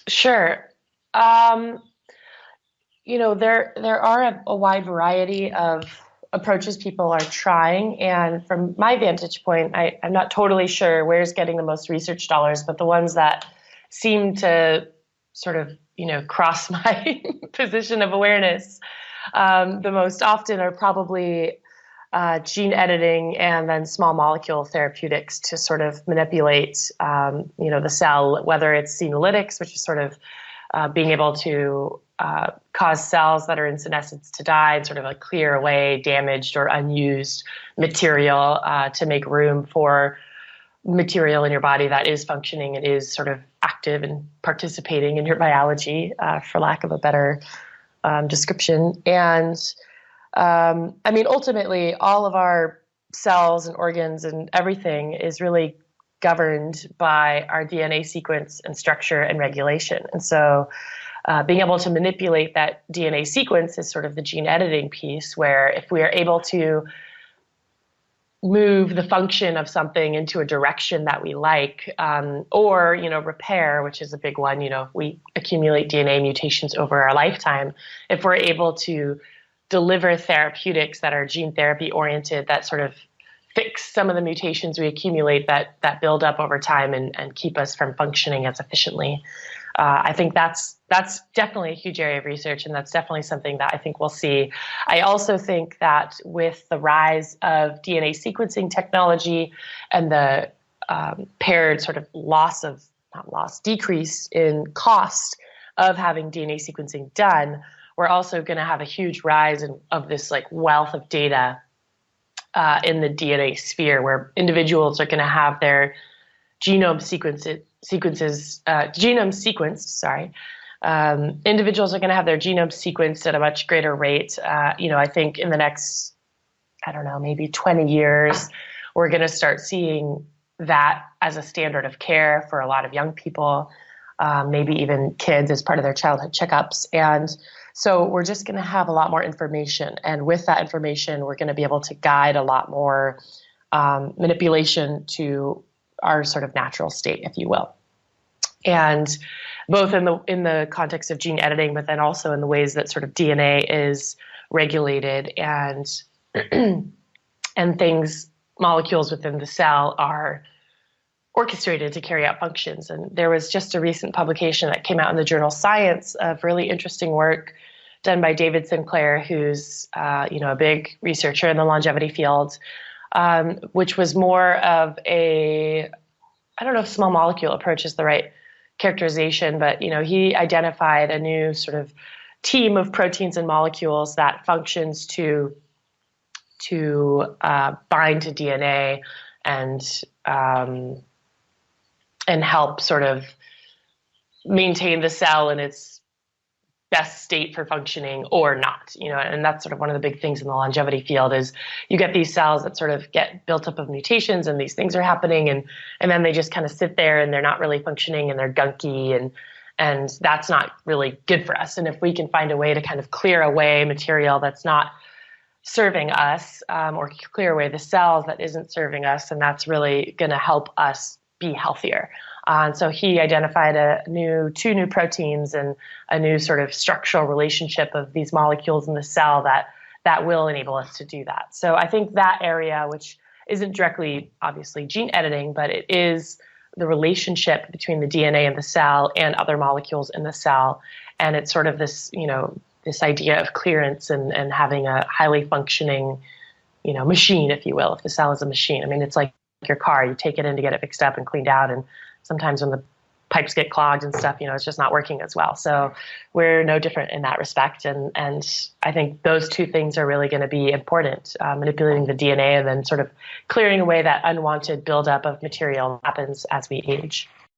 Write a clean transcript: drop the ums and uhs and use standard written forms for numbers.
Sure. There are a wide variety of approaches people are trying, and from my vantage point, I'm not totally sure where's getting the most research dollars, but the ones that seem to sort of, cross my position of awareness the most often are probably gene editing and then small molecule therapeutics to sort of manipulate, the cell, whether it's senolytics, which is sort of being able to cause cells that are in senescence to die and sort of like clear away damaged or unused material to make room for material in your body that is functioning and is sort of active and participating in your biology, for lack of a better description. And ultimately, all of our cells and organs and everything is really governed by our DNA sequence and structure and regulation. And so being able to manipulate that DNA sequence is sort of the gene editing piece, where if we are able to move the function of something into a direction that we like, or, repair, which is a big one, if we accumulate DNA mutations over our lifetime, if we're able to deliver therapeutics that are gene therapy oriented, that sort of fix some of the mutations we accumulate that build up over time and keep us from functioning as efficiently. I think that's definitely a huge area of research, and that's definitely something that I think we'll see. I also think that with the rise of DNA sequencing technology and the paired sort of decrease in cost of having DNA sequencing done, we're also going to have a huge rise of this like wealth of data in the DNA sphere, where individuals are going to have their genome sequenced. Individuals are going to have their genome sequenced at a much greater rate. I think in the next, maybe 20 years, we're going to start seeing that as a standard of care for a lot of young people, maybe even kids as part of their childhood checkups. And so we're just going to have a lot more information. And with that information, we're going to be able to guide a lot more manipulation to our sort of natural state, if you will. And both in the context of gene editing, but then also in the ways that sort of DNA is regulated and molecules within the cell are orchestrated to carry out functions. And there was just a recent publication that came out in the journal Science of really interesting work done by David Sinclair, who's a big researcher in the longevity field, which was more of I don't know if small molecule approach is the right characterization, but he identified a new sort of team of proteins and molecules that functions to bind to DNA and help sort of maintain the cell in its best state for functioning or not, and that's sort of one of the big things in the longevity field is you get these cells that sort of get built up of mutations and these things are happening and then they just kind of sit there and they're not really functioning and they're gunky and that's not really good for us. And if we can find a way to kind of clear away material that's not serving us, or clear away the cells that isn't serving us, and that's really going to help us be healthier. And so he identified two new proteins and a new sort of structural relationship of these molecules in the cell that will enable us to do that. So I think that area, which isn't directly, obviously, gene editing, but it is the relationship between the DNA in the cell and other molecules in the cell. And it's sort of this, this idea of clearance and having a highly functioning, machine, if you will, if the cell is a machine. I mean, it's like your car. You take it in to get it fixed up and cleaned out, and sometimes when the pipes get clogged and stuff, it's just not working as well. So we're no different in that respect. And I think those two things are really going to be important, manipulating the DNA and then sort of clearing away that unwanted buildup of material that happens as we age.